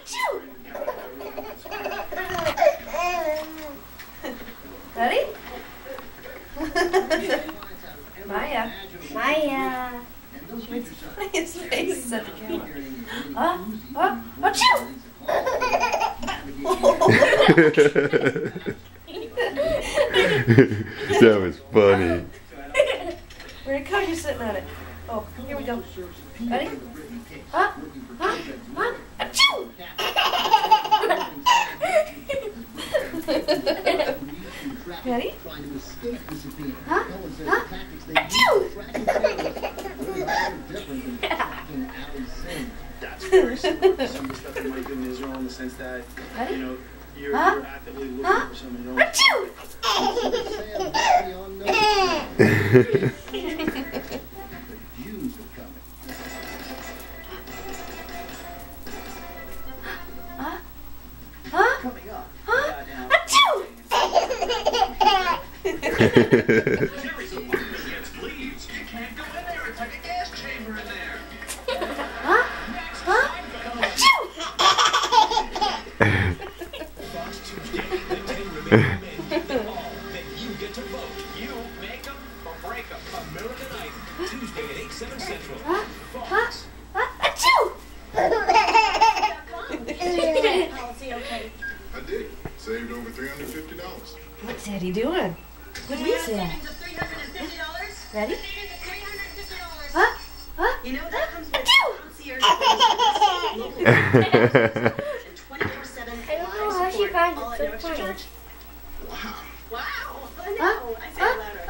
Achoo! Ready? Maya. Maya. She makes the funniest faces at the camera. Achoo! That was funny. Where'd it go? You're sitting on it. Oh, here we go. Ready? Achoo! Ready? Achoo! That's very similar. Some of the stuff you might do in Israel in the sense that, Ready? you know, you're actively looking for someone else. Achoo! Coming up. Achoo! Jerry's apartment gets leaves. You can't go in there. It's like a gas chamber in there. Achoo! Fox Tuesday, the 10 remaining men win them all. Then you get to vote. You make them or break them. American Idol. Tuesday at 8, 7 Central. Fox. Achoo! Policy, okay. I did. Saved over $350. What's Daddy doing? What is that? Savings of $350. Ready? $350. You know that comes with Achoo! concierge and 24/7 I don't know how she finds all it at so no extra funny. charge. Wow. Wow. I know. I say it louder.